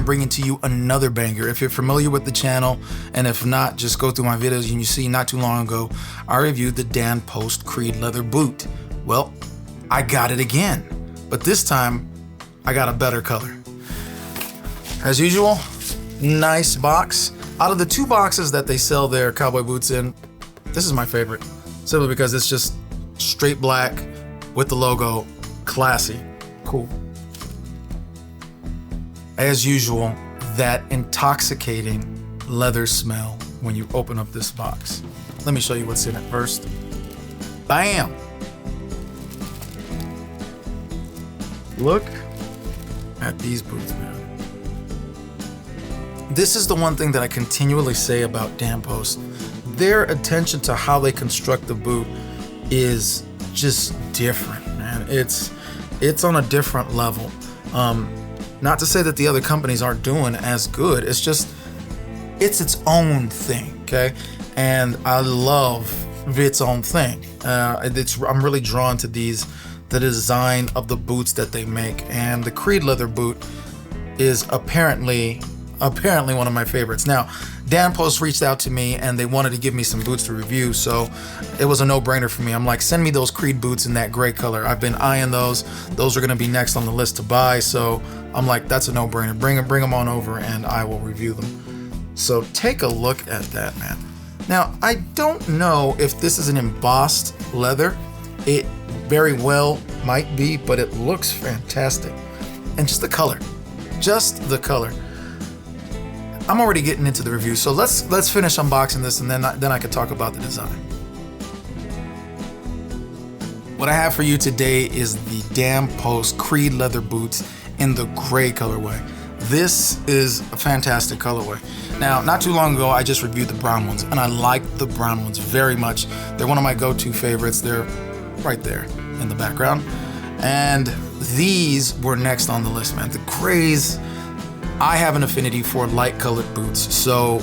I'm bringing to you another banger. If you're familiar with the channel, and if not, just go through my videos and you see not too long ago, I reviewed the Dan Post Creed leather boot. Well, I got it again, but this time I got a better color. As usual, nice box. Out of the 2 boxes that they sell their cowboy boots in, this is my favorite, simply because it's just straight black with the logo, classy, cool. As usual, that intoxicating leather smell when you open up this box. Let me show you what's in it first. Bam! Look at these boots, man. This is the one thing that I continually say about Dan Post. Their attention to how they construct the boot is just different, man. It's on a different level. Not to say that the other companies aren't doing as good. It's just, it's its own thing, okay? And I love its own thing. I'm really drawn to the design of the boots that they make. And the Creed leather boot is apparently one of my favorites. Now, Dan Post reached out to me and they wanted to give me some boots to review, so it was a no-brainer for me. I'm like, send me those Creed boots in that gray color. I've been eyeing those. Those are gonna be next on the list to buy, so I'm like, that's a no-brainer. Bring them on over and I will review them. So take a look at that, man. Now, I don't know if this is an embossed leather. It very well might be, but it looks fantastic. And just the color. I'm already getting into the review, so let's finish unboxing this, and then I can talk about the design. What I have for you today is the Dan Post Creed leather boots in the gray colorway. This is a fantastic colorway. Now, not too long ago, I just reviewed the brown ones, and I like the brown ones very much. They're one of my go-to favorites. They're right there in the background. And these were next on the list, man. The grays, I have an affinity for light colored boots. So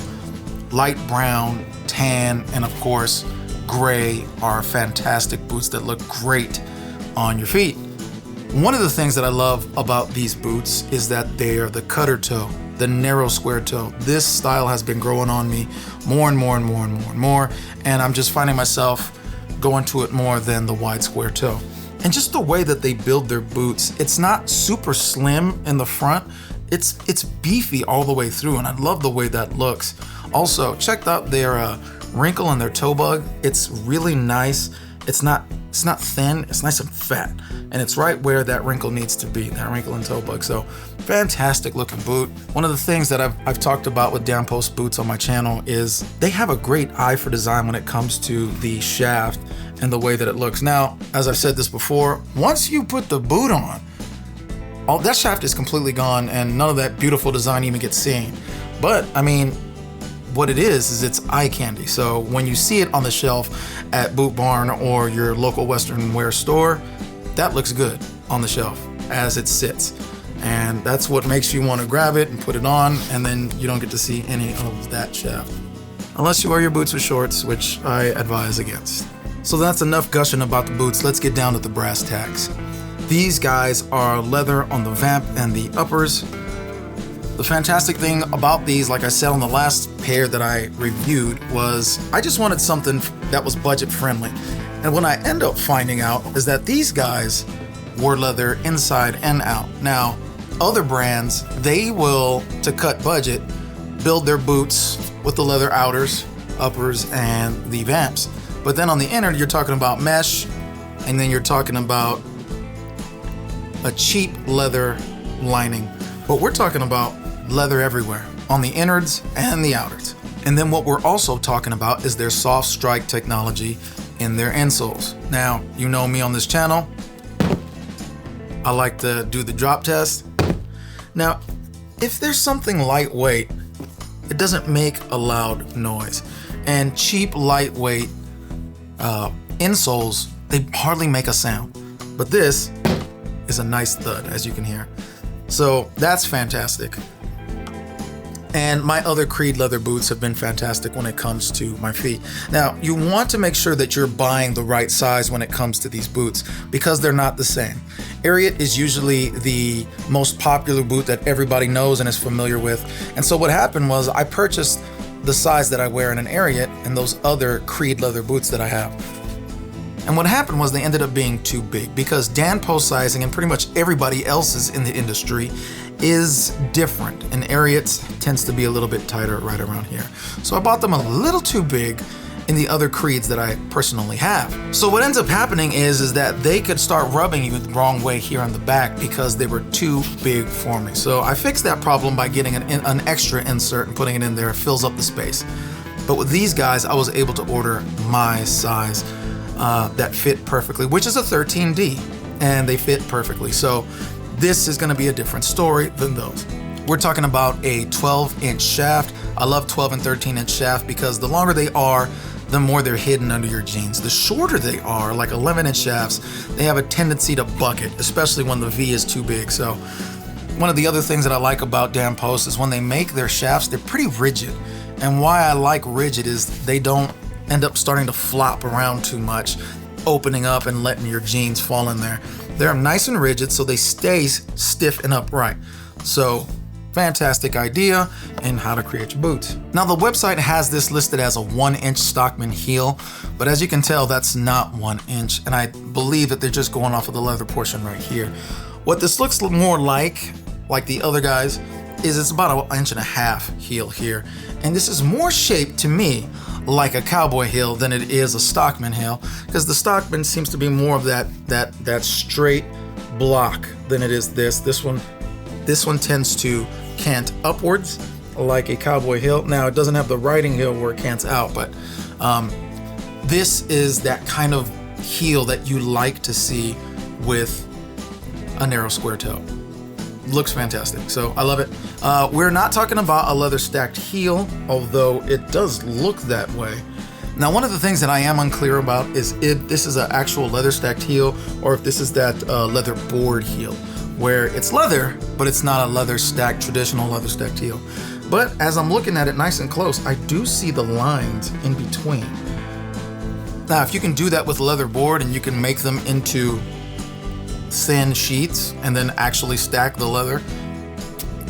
light brown, tan, and of course, gray are fantastic boots that look great on your feet. One of the things that I love about these boots is that they are the cutter toe, the narrow square toe. This style has been growing on me more and more, and I'm just finding myself going to it more than the wide square toe. And just the way that they build their boots, it's not super slim in the front, it's beefy all the way through, and I love the way that looks. Also, check out their wrinkle in their toe bug. It's really nice. It's not thin, it's nice and fat, and it's right where that wrinkle needs to be, that wrinkle and toe bug. So fantastic looking boot. One of the things that I've talked about with Dan Post boots on my channel is they have a great eye for design when it comes to the shaft and the way that it looks. Now, as I've said this before, once you put the boot on, all that shaft is completely gone and none of that beautiful design even gets seen. But I mean, what it is it's eye candy. So when you see it on the shelf at Boot Barn or your local Western wear store, that looks good on the shelf as it sits. And that's what makes you want to grab it and put it on, and then you don't get to see any of that shaft. Unless you wear your boots with shorts, which I advise against. So that's enough gushing about the boots. Let's get down to the brass tacks. These guys are leather on the vamp and the uppers. The fantastic thing about these, like I said on the last pair that I reviewed, was I just wanted something that was budget friendly. And what I end up finding out is that these guys were leather inside and out. Now, other brands, they will, to cut budget, build their boots with the leather outers, uppers, and the vamps. But then on the inner, you're talking about mesh, and then you're talking about a cheap leather lining. But we're talking about leather everywhere, on the innards and the outers. And then what we're also talking about is their soft strike technology in their insoles. Now, you know me on this channel, I like to do the drop test. Now, if there's something lightweight, it doesn't make a loud noise. And cheap, lightweight insoles, they hardly make a sound. But this is a nice thud, as you can hear. So that's fantastic. And my other Creed leather boots have been fantastic when it comes to my feet. Now, you want to make sure that you're buying the right size when it comes to these boots because they're not the same. Ariat is usually the most popular boot that everybody knows and is familiar with. And so what happened was I purchased the size that I wear in an Ariat and those other Creed leather boots that I have. And what happened was they ended up being too big because Dan Post sizing and pretty much everybody else's in the industry is different, and Ariat's tends to be a little bit tighter right around here. So I bought them a little too big in the other Creeds that I personally have. So what ends up happening is that they could start rubbing you the wrong way here on the back because they were too big for me. So I fixed that problem by getting an extra insert and putting it in there. It fills up the space. But with these guys, I was able to order my size that fit perfectly, which is a 13D, and they fit perfectly. So this is going to be a different story than those. We're talking about a 12-inch shaft. I love 12 and 13-inch shaft because the longer they are, the more they're hidden under your jeans. The shorter they are, like 11-inch shafts, they have a tendency to bucket, especially when the V is too big. So one of the other things that I like about Dan Post is when they make their shafts, they're pretty rigid. And why I like rigid is they don't end up starting to flop around too much, opening up and letting your jeans fall in there. They're nice and rigid, so they stay stiff and upright. So, fantastic idea in how to create your boots. Now, the website has this listed as a 1-inch Stockman heel, but as you can tell, that's not 1 inch, and I believe that they're just going off of the leather portion right here. What this looks more like the other guys, is it's about 1.5 inch heel here, and this is more shaped to me like a Cowboy heel than it is a Stockman heel, because the Stockman seems to be more of that straight block than it is this. This one tends to cant upwards like a Cowboy heel. Now it doesn't have the riding heel where it cants out, but this is that kind of heel that you like to see with a narrow square toe. Looks fantastic, so I love it. We're not talking about a leather stacked heel, although it does look that way. Now, one of the things that I am unclear about is if this is an actual leather stacked heel or if this is that leather board heel, where it's leather, but it's not a leather stacked, traditional leather stacked heel. But as I'm looking at it nice and close, I do see the lines in between. Now, if you can do that with leather board and you can make them into thin sheets and then actually stack the leather,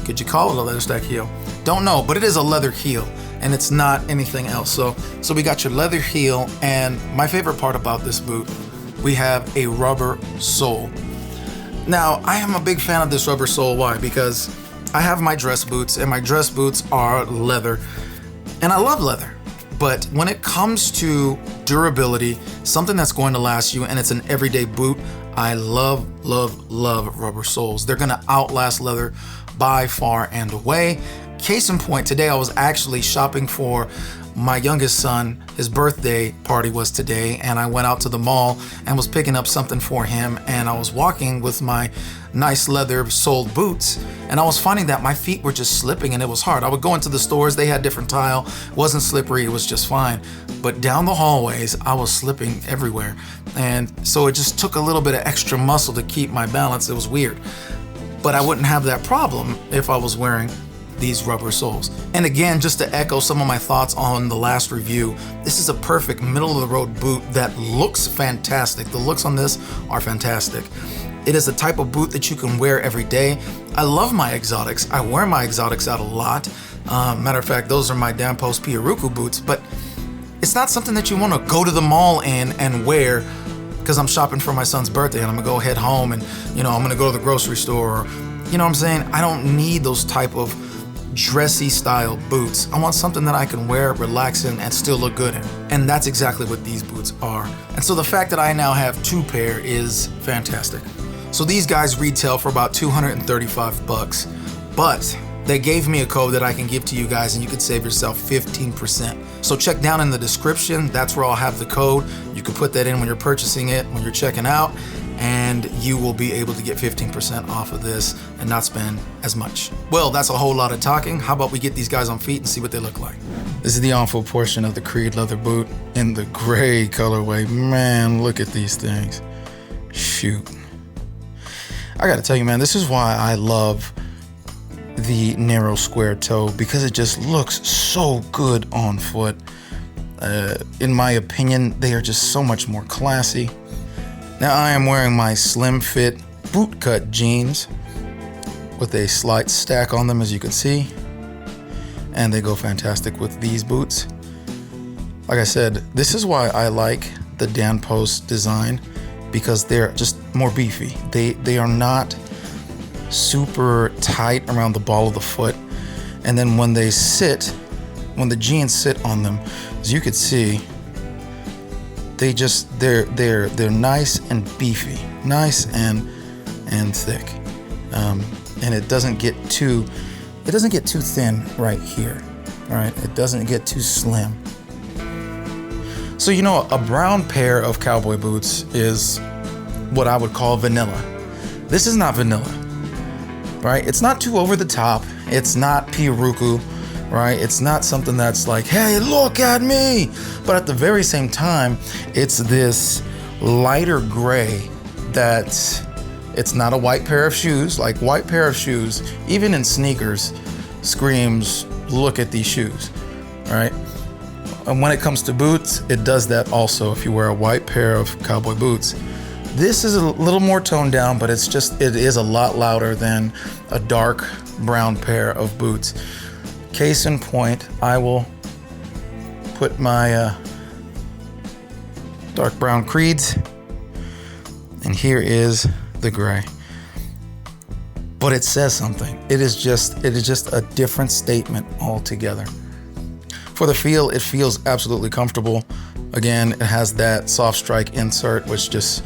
could you call it a leather stack heel? Don't know, but it is a leather heel and it's not anything else. So we got your leather heel, and my favorite part about this boot, we have a rubber sole. Now, I am a big fan of this rubber sole. Why? Because I have my dress boots, and my dress boots are leather, and I love leather. But when it comes to durability, something that's going to last you, and it's an everyday boot, I love rubber soles. They're gonna outlast leather by far and away. Case in point, today I was actually shopping for my youngest son. His birthday party was today, and I went out to the mall and was picking up something for him, and I was walking with my nice leather soled boots, and I was finding that my feet were just slipping and it was hard. I would go into the stores, they had different tile, it wasn't slippery, it was just fine. But down the hallways, I was slipping everywhere. And so it just took a little bit of extra muscle to keep my balance. It was weird. But I wouldn't have that problem if I was wearing these rubber soles. And again, just to echo some of my thoughts on the last review, this is a perfect middle of the road boot that looks fantastic. The looks on this are fantastic. It is a type of boot that you can wear every day. I love my exotics. I wear my exotics out a lot. Matter of fact, those are my Dan Post Piaruku boots, but it's not something that you want to go to the mall in and wear because I'm shopping for my son's birthday and I'm gonna go head home and, I'm gonna go to the grocery store, or, what I'm saying? I don't need those type of dressy style boots. I want something that I can wear, relax in, and still look good in. And that's exactly what these boots are. And so the fact that I now have 2 pair is fantastic. So these guys retail for about $235, but they gave me a code that I can give to you guys and you could save yourself 15%. So check down in the description, that's where I'll have the code. You can put that in when you're purchasing it, when you're checking out, and you will be able to get 15% off of this and not spend as much. Well, that's a whole lot of talking. How about we get these guys on feet and see what they look like? This is the on-foot portion of the Creed leather boot in the gray colorway. Man, look at these things. Shoot. I gotta tell you, man, this is why I love the narrow square toe because it just looks so good on foot. In my opinion, they are just so much more classy. Now I am wearing my slim fit bootcut jeans with a slight stack on them, as you can see, and they go fantastic with these boots. Like I said, this is why I like the Dan Post design, because they're just more beefy. They are not super tight around the ball of the foot, and then when they sit, when the jeans sit on them, as you could see, they're nice and beefy, nice and thick, and it doesn't get too thin right here, right? It doesn't get too slim. So you know, a brown pair of cowboy boots is what I would call vanilla. This is not vanilla, right? It's not too over the top. It's not Piruku, right? It's not something that's like, hey, look at me. But at the very same time, it's this lighter gray that it's not a white pair of shoes. Like, white pair of shoes, even in sneakers, screams, look at these shoes, right? And when it comes to boots, it does that also if you wear a white pair of cowboy boots. This is a little more toned down, but it is a lot louder than a dark brown pair of boots. Case in point, I will put my dark brown Creeds, and here is the gray. But it says something. It is just a different statement altogether. For the feel, it feels absolutely comfortable. Again, it has that soft strike insert, which just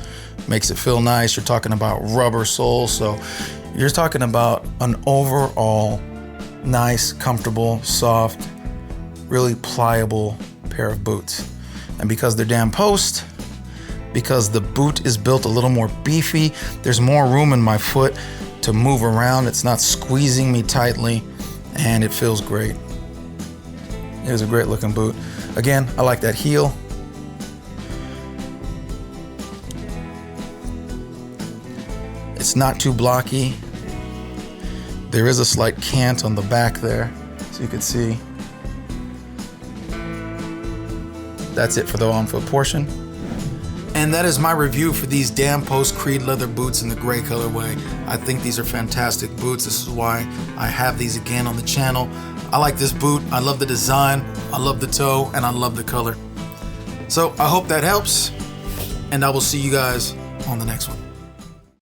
makes it feel nice. You're talking about rubber soles, so you're talking about an overall nice, comfortable, soft, really pliable pair of boots. And because they're Dan Post, because the boot is built a little more beefy, there's more room in my foot to move around. It's not squeezing me tightly, and it feels great. It is a great looking boot. Again, I like that heel. It's not too blocky. There is a slight cant on the back there, so you can see. That's it for the on-foot portion. And that is my review for these Dan Post Creed leather boots in the gray colorway. I think these are fantastic boots. This is why I have these again on the channel. I like this boot. I love the design. I love the toe, and I love the color. So I hope that helps, and I will see you guys on the next one.